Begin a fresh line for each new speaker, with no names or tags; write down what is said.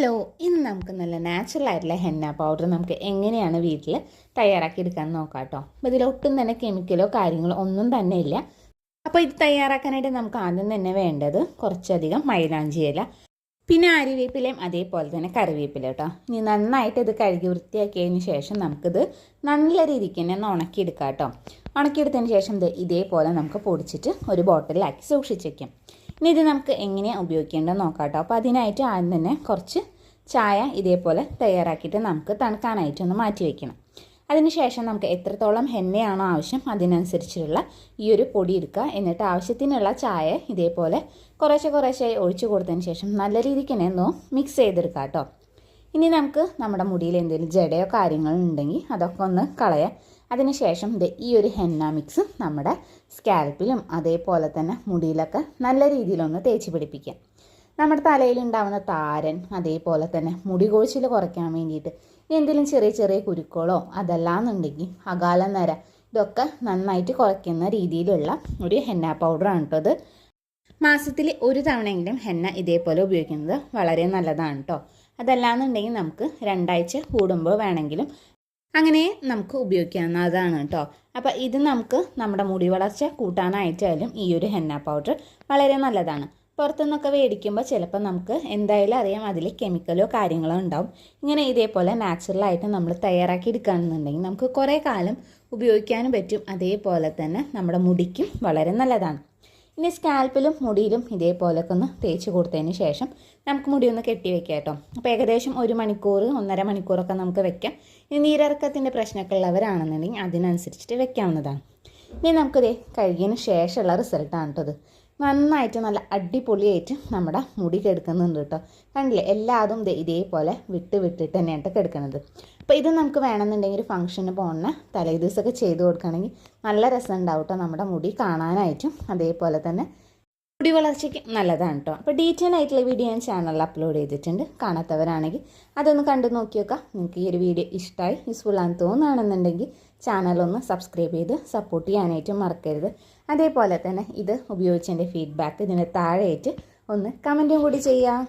Hello, ഇന്ന് നമുക്ക് നല്ല നാച്ചുറൽ ആയിട്ടുള്ള ഹെന്ന പൗഡർ നമുക്ക് എങ്ങനെയാണ് വീട്ടിൽ തയ്യാറാക്കി എടുക്കാൻ നോക്കാം കേട്ടോ. അപ്പോൾ ഇതിലൊട്ടും തന്നെ കെമിക്കലോ കാര്യങ്ങളോ ഒന്നും തന്നെ ഇല്ല. അപ്പോൾ ഇത് തയ്യാറാക്കാനായിട്ട് നമുക്ക് ആദ്യം തന്നെ വേണ്ടത് കുറച്ചധികം മൈലാഞ്ചി ഇല, പിന്നെ ആര്യവേപ്പിലയും അതേപോലെ തന്നെ കറിവേപ്പില കേട്ടോ. ഇനി നന്നായിട്ട് ഇത് കഴുകി വൃത്തിയാക്കിയതിന് ശേഷം നമുക്കിത് നല്ല രീതിക്ക് തന്നെ ഒന്ന് ഉണക്കിയെടുക്കാം കേട്ടോ. ഉണക്കിയെടുത്തതിന് ശേഷം ഇതേപോലെ നമുക്ക് പൊടിച്ചിട്ട് ഒരു ബോട്ടിലാക്കി സൂക്ഷിച്ച് വയ്ക്കാം. ഇനി ഇത് നമുക്ക് എങ്ങനെയാണ് ഉപയോഗിക്കേണ്ടത് നോക്കാം കേട്ടോ. അപ്പോൾ അതിനായിട്ട് ആദ്യം തന്നെ കുറച്ച് ചായ ഇതേപോലെ തയ്യാറാക്കിയിട്ട് നമുക്ക് തണുക്കാനായിട്ടൊന്ന് മാറ്റി വയ്ക്കണം. അതിനുശേഷം നമുക്ക് എത്രത്തോളം എണ്ണയാണോ ആവശ്യം അതിനനുസരിച്ചുള്ള ഈ ഒരു പൊടി എടുക്കുക. എന്നിട്ട് ആവശ്യത്തിനുള്ള ചായ ഇതേപോലെ കുറേശ്ശെ ഒഴിച്ചു കൊടുത്തതിന് ശേഷം നല്ല രീതിക്ക് തന്നെ ഒന്ന് മിക്സ് ചെയ്തെടുക്കാം കേട്ടോ. ഇനി നമുക്ക് നമ്മുടെ മുടിയിൽ എന്തെങ്കിലും ജടയോ കാര്യങ്ങളോ ഉണ്ടെങ്കിൽ അതൊക്കെ ഒന്ന് കളയാം. അതിനുശേഷം ഈ ഒരു ഹെന്ന മിക്സ് നമ്മുടെ സ്കാൽപ്പിലും അതേപോലെ തന്നെ മുടിയിലൊക്കെ നല്ല രീതിയിലൊന്ന് തേച്ച് പിടിപ്പിക്കാം. നമ്മുടെ തലയിലുണ്ടാവുന്ന താരൻ അതേപോലെ തന്നെ മുടി കൊഴിച്ചിൽ കുറയ്ക്കാൻ വേണ്ടിയിട്ട് എന്തെങ്കിലും ചെറിയ കുരുക്കളോ അതല്ലാന്നുണ്ടെങ്കിൽ അകാല നര ഇതൊക്കെ നന്നായിട്ട് കുറയ്ക്കുന്ന രീതിയിലുള്ള ഒരു ഹെന്ന പൗഡറാണ് കേട്ടോ. അത് മാസത്തിൽ ഒരു തവണയെങ്കിലും ഹെന്ന ഇതേപോലെ ഉപയോഗിക്കുന്നത് വളരെ നല്ലതാണ് കേട്ടോ. അതല്ലാന്നുണ്ടെങ്കിൽ നമുക്ക് 2 ആഴ്ച കൂടുമ്പോൾ വേണമെങ്കിലും അങ്ങനെ നമുക്ക് ഉപയോഗിക്കാവുന്നതാണ് കേട്ടോ. അപ്പോൾ ഇത് നമുക്ക് നമ്മുടെ മുടി വളർച്ച കൂട്ടാനായിട്ടായാലും ഈ ഒരു ഹെന്ന പൗഡർ വളരെ നല്ലതാണ്. പുറത്തുനിന്നൊക്കെ മേടിക്കുമ്പോൾ ചിലപ്പോൾ നമുക്ക് എന്തായാലും അറിയാം അതിൽ കെമിക്കലോ കാര്യങ്ങളോ ഉണ്ടാവും. ഇങ്ങനെ ഇതേപോലെ നാച്ചുറലായിട്ട് നമ്മൾ തയ്യാറാക്കി എടുക്കുകയാണെന്നുണ്ടെങ്കിൽ നമുക്ക് കുറേ കാലം ഉപയോഗിക്കാനും പറ്റും. അതേപോലെ തന്നെ നമ്മുടെ മുടിക്കും വളരെ നല്ലതാണ്. ഇനി സ്കാൽപ്പിലും മുടിയിലും ഇതേപോലൊക്കെ ഒന്ന് തേച്ച് കൊടുത്തതിന് ശേഷം നമുക്ക് മുടി ഒന്ന് കെട്ടി വെക്കാം കേട്ടോ. അപ്പോൾ ഏകദേശം 1 മണിക്കൂർ 1.5 മണിക്കൂറൊക്കെ നമുക്ക് വെക്കാം. ഇനി നീരിറക്കത്തിൻ്റെ പ്രശ്നമൊക്കെ ഉള്ളവരാണെന്നുണ്ടെങ്കിൽ അതിനനുസരിച്ചിട്ട് വെക്കാവുന്നതാണ്. ഇനി നമുക്കിത് കഴുകിയതിന് ശേഷമുള്ള റിസൾട്ടാണ് കേട്ടോ. ഇത് നന്നായിട്ട് നല്ല അടിപൊളിയായിട്ട് നമ്മുടെ മുടി കെടുക്കുന്നുണ്ട് കേട്ടോ. കണ്ടില്ലേ, എല്ലാതും ഇതേപോലെ വിട്ടിട്ട് തന്നെയായിട്ട് കെടുക്കുന്നത്. അപ്പോൾ ഇത് നമുക്ക് വേണമെന്നുണ്ടെങ്കിൽ ഒരു ഫംഗ്ഷന് പോകുന്ന തലേ ദിവസമൊക്കെ ചെയ്ത് കൊടുക്കുകയാണെങ്കിൽ നല്ല രസം ഉണ്ടാവും കേട്ടോ. നമ്മുടെ മുടി കാണാനായിട്ടും അതേപോലെ തന്നെ മുടി വളർച്ചയ്ക്ക് നല്ലതാണ് കേട്ടോ. അപ്പോൾ ഡീറ്റെയിൽ ആയിട്ടുള്ള വീഡിയോ ഞാൻ ചാനലിൽ അപ്ലോഡ് ചെയ്തിട്ടുണ്ട്. കാണാത്തവരാണെങ്കിൽ അതൊന്ന് കണ്ടു നോക്കി നോക്കാം. നിങ്ങൾക്ക് ഈ ഒരു വീഡിയോ ഇഷ്ടമായി യൂസ്ഫുൾ ആണെന്ന് തോന്നുകയാണെന്നുണ്ടെങ്കിൽ ചാനലൊന്ന് സബ്സ്ക്രൈബ് ചെയ്ത് സപ്പോർട്ട് ചെയ്യാനായിട്ടും മറക്കരുത്. അതേപോലെ തന്നെ ഇത് ഉപയോഗിച്ചതിൻ്റെ ഫീഡ്ബാക്ക് ഇതിന് താഴെയായിട്ട് ഒന്ന് കമൻറ്റും കൂടി ചെയ്യാം.